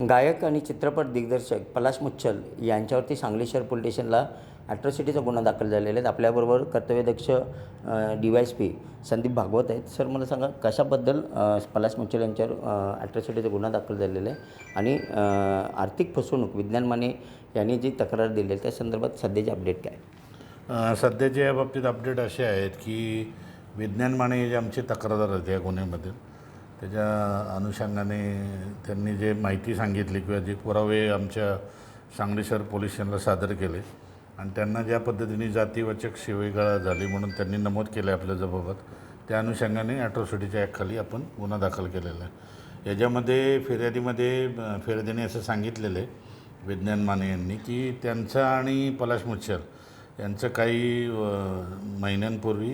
गायक आणि चित्रपट दिग्दर्शक पलाश मुच्छल यांच्यावरती सांगली शहर पोलीस स्टेशनला ॲट्रॉसिटीचा गुन्हा दाखल झालेला आहे. आपल्याबरोबर कर्तव्यदक्ष DYSP संदीप भागवत आहेत. सर, मला सांगा कशाबद्दल पलाश मुच्छल यांच्यावर ॲट्रॉसिटीचा गुन्हा दाखल झालेला आहे आणि आर्थिक फसवणूक विज्ञान माने यांनी जी तक्रार दिली आहे त्या संदर्भात सध्याची अपडेट काय? सध्याच्या या बाबतीत अपडेट असे आहेत की विज्ञान माने जे आमचे तक्रारदार आहेत या गुन्ह्यामध्ये, त्याच्या अनुषंगाने त्यांनी जे माहिती सांगितली किंवा जे पुरावे आमच्या सांगली शहर पोलीस स्टेशनला सादर केले आणि त्यांना ज्या पद्धतीने जातीवाचक शिवीगाळ झाली म्हणून त्यांनी नमूद केलं आपल्या जबाबात, त्या अनुषंगाने ॲट्रॉसिटीच्या ॲक्टखाली आपण गुन्हा दाखल केलेला आहे. याच्यामध्ये फिर्यादीने असं सांगितलेलं आहे विज्ञान माने यांनी की त्यांचा आणि पलाश मुच्छल यांचं काही महिन्यांपूर्वी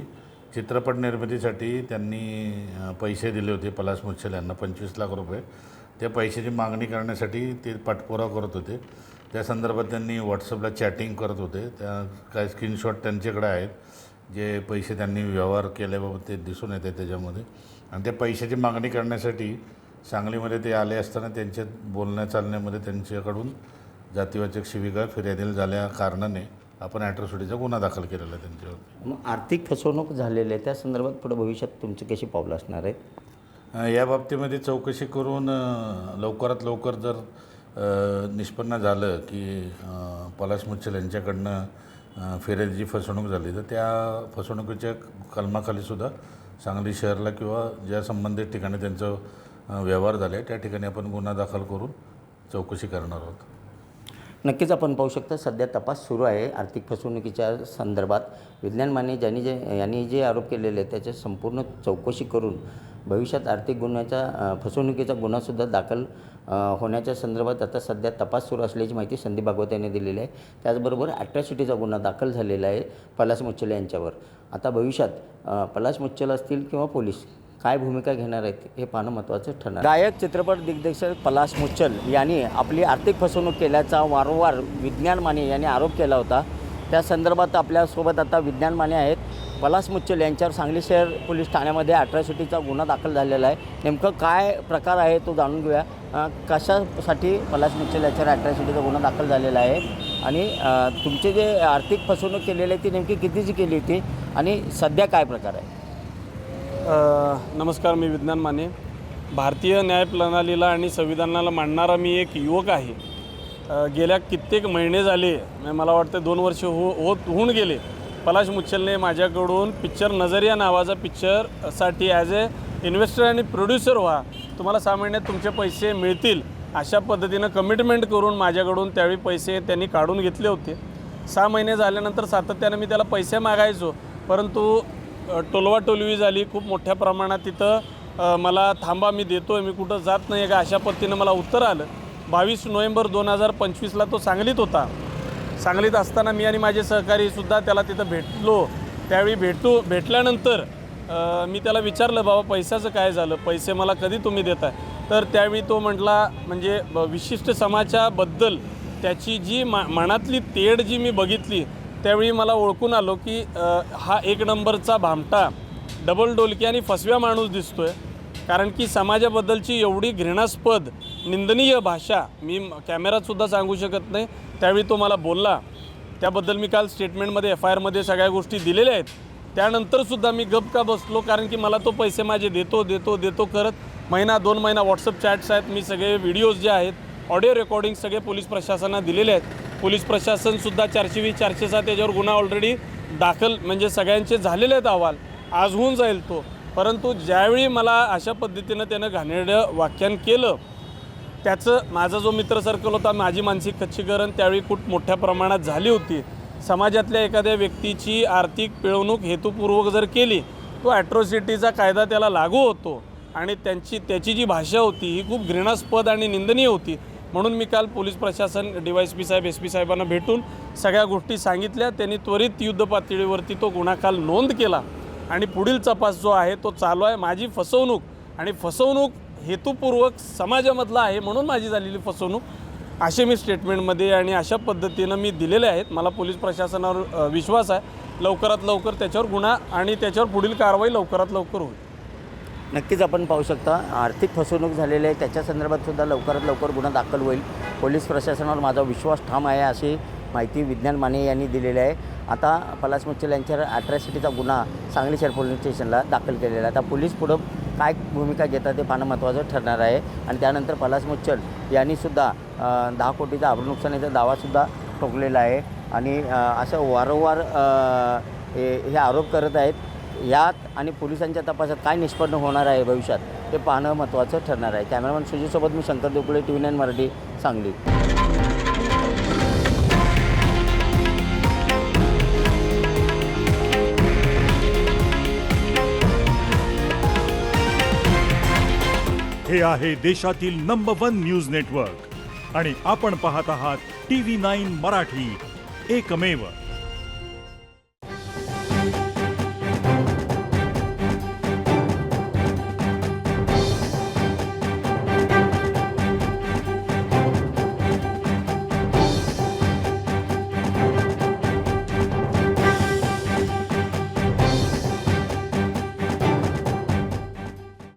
चित्रपट निर्मितीसाठी त्यांनी पैसे दिले होते पलाश मुच्छल यांना 25 लाख रुपये. त्या पैशाची मागणी करण्यासाठी ते पाठपुरावा करत होते. त्या संदर्भात त्यांनी व्हॉट्सअपला चॅटिंग करत होते. त्या काही स्क्रीनशॉट त्यांच्याकडे आहेत जे पैसे त्यांनी व्यवहार केल्याबाबत ते दिसून येते त्याच्यामध्ये. आणि त्या पैशाची मागणी करण्यासाठी सांगलीमध्ये ते आले असताना त्यांच्या बोलण्या चालण्यामध्ये त्यांच्याकडून जातीवाचक शिवीगाळ फिर्यादीला झाल्या कारणाने आपण ॲट्रॉसिटीचा गुन्हा दाखल केलेला आहे त्यांच्यावर. मग आर्थिक फसवणूक झालेली आहे, त्या संदर्भात पुढे भविष्यात तुमची कशी पावलं असणार आहेत? या बाबतीमध्ये चौकशी करून लवकरात लवकर जर निष्पन्न झालं की पलाश मुच्छल यांच्याकडनं फिर्यादीची फसवणूक झाली तर त्या फसवणुकीच्या कलमाखालीसुद्धा सांगली शहराला किंवा ज्या संबंधित ठिकाणी त्यांचं व्यवहार झाले त्या ठिकाणी आपण गुन्हा दाखल करून चौकशी करणार आहोत. नक्कीच आपण पाहू शकता सध्या तपास सुरू आहे आर्थिक फसवणुकीच्या संदर्भात. विज्ञान माने यांनी जे आरोप केलेले आहेत त्याच्या संपूर्ण चौकशी करून भविष्यात आर्थिक गुन्ह्याचा फसवणुकीचा गुन्हासुद्धा दाखल होण्याच्या संदर्भात आता सध्या तपास सुरू असल्याची माहिती संदीप भागवत यांनी दिलेली आहे. त्याचबरोबर ॲट्रॉसिटीचा गुन्हा दाखल झालेला आहे पलाश मुच्छल यांच्यावर. आता भविष्यात पलाश मुच्छल असतील किंवा पोलीस काय भूमिका घेणार आहेत हे पाहणं महत्त्वाचं ठरणार. गायक चित्रपट दिग्दर्शक पलाश मुच्छल यांनी आपली आर्थिक फसवणूक केल्याचा वारंवार विज्ञान माने यांनी आरोप केला होता. त्या संदर्भात आपल्यासोबत आता विज्ञान माने आहेत. पलाश मुच्छल यांच्यावर सांगली शहर पोलीस ठाण्यामध्ये ॲट्रॉसिटीचा गुन्हा दाखल झालेला आहे. नेमकं काय प्रकार आहे तो जाणून घेऊया. कशासाठी पलाश मुच्छल यांच्यावर ॲट्रॉसिटीचा गुन्हा दाखल झालेला आहे आणि तुमचे जे आर्थिक फसवणूक केलेली आहे ती नेमकी कितीची केली होती आणि सध्या काय प्रकार आहे? नमस्कार, मी विज्ञान माने. भारतीय न्यायप्रणालीला आणि संविधानाला मानणारा मी एक युवक आहे. गेल्या कित्येक महिने झाले, मला वाटतं 2 वर्ष होऊन गेले, पलाश मुच्छलने माझ्याकडून पिक्चर नजरिया नावाचा पिक्चरसाठी ॲज ए इन्व्हेस्टर आणि प्रोड्युसर व्हा, तुम्हाला 6 महिन्यात तुमचे पैसे मिळतील अशा पद्धतीनं कमिटमेंट करून माझ्याकडून त्यावेळी पैसे त्यांनी काढून घेतले होते. 6 महिने झाल्यानंतर सातत्यानं मी त्याला पैसे मागायचो, परंतु टोलवाटोलवी झाली खूप मोठ्या प्रमाणात. तिथं मला थांबा, मी देतो आहे, मी कुठं जात नाही का अशा पद्धतीनं मला उत्तर आलं. 22 नोव्हेंबर 2025ला तो सांगलीत होता. सांगलीत असताना मी आणि माझे सहकारीसुद्धा त्याला तिथं भेटलो. त्यावेळी भेटल्यानंतर मी त्याला विचारलं, बाबा पैशाचं काय झालं, पैसे मला कधी तुम्ही देताय? तर त्यावेळी तो म्हटला, म्हणजे विशिष्ट समाजाबद्दल त्याची जी मनातली तेढ जी मी बघितली त्यावेळी मला ओळखून आलो की हा 1 नंबरचा भामटा, डबल डोलकी आणि फसव्या माणूस दिसतो आहे. कारण की समाजाबद्दलची एवढी घृणास्पद निंदनीय भाषा मी कॅमेऱ्यातसुद्धा सांगू शकत नाही. त्यावेळी तो मला बोलला. त्याबद्दल मी काल स्टेटमेंटमध्ये FIRमध्ये सगळ्या गोष्टी दिलेल्या आहेत. त्यानंतरसुद्धा मी गप का बसलो, कारण की मला तो पैसे माझे देतो करत महिना 2 महिना व्हॉट्सअप चॅट्स आहेत. मी सगळे व्हिडिओज जे आहेत, ऑडिओ रेकॉर्डिंग सगळे पोलीस प्रशासनाला दिलेले आहेत. पोलीस प्रशासनसुद्धा 420, 407 त्याच्यावर गुन्हा ऑलरेडी दाखल, म्हणजे सगळ्यांचे झालेले आहेत अहवाल. आज होऊन जाईल तो. परंतु ज्यावेळी मला अशा पद्धतीनं त्यानं घाणेरडं व्याख्यान केलं, त्याचं माझा जो मित्र सर्कल होता, माझी मानसिक खच्चीकरण त्यावेळी खूप मोठ्या प्रमाणात झाली होती. समाजातल्या एखाद्या व्यक्तीची आर्थिक पिळवणूक हेतुपूर्वक जर केली, तो ॲट्रॉसिटीचा कायदा त्याला लागू होतो आणि त्याची जी भाषा होती ही खूप घृणास्पद आणि निंदनीय होती. म्हणून मी काल पोलीस प्रशासन DYSP साहेब, SP साहेबांना भेटून सगळ्या गोष्टी सांगितल्या. त्यांनी त्वरित युद्ध पातळीवरती तो गुन्हा काल नोंद केला आणि पुढील तपास जो आहे तो चालू आहे. माझी फसवणूक हेतुपूर्वक समाजामधला आहे म्हणून माझी झालेली फसवणूक असे मी स्टेटमेंटमध्ये आणि अशा पद्धतीनं मी दिलेले आहेत. मला पोलीस प्रशासनावर विश्वास आहे. लवकरात लवकर त्याच्यावर गुन्हा आणि त्याच्यावर पुढील कारवाई लवकरात लवकर होईल. नक्कीच आपण पाहू शकता आर्थिक फसवणूक झालेली आहे त्याच्या संदर्भात सुद्धा लवकरात लवकर गुन्हा दाखल होईल. पोलीस प्रशासनावर माझा विश्वास ठाम आहे अशी माहिती विज्ञान माने यांनी दिलेली आहे. आता पलाश मुच्छल यांच्यावर अॅट्रॉसिटीचा गुन्हा सांगली शहर पोलीस स्टेशनला दाखल केलेला आहे. आता पोलीस पुढं काय भूमिका घेतात ते पाहणं महत्त्वाचं ठरणार आहे. आणि त्यानंतर पलाश मुच्छल यांनीसुद्धा 10 कोटीचा आबरू नुकसानीचा दावासुद्धा ठोकलेला आहे. आणि असं वारंवार हे आरोप करत आहेत. यात आणि पोलिसांच्या तपासात काय निष्पन्न होणार आहे भविष्यात ते पाहणं महत्त्वाचं ठरणार आहे. कॅमेरामॅन सुजीतसोबत मी शंकर देवकुळे, TV9 मराठी, सांगली. हे आहे देशातील नंबर 1 न्यूज नेटवर्क आणि आपण पाहत आहात TV9 मराठी, एकमेव.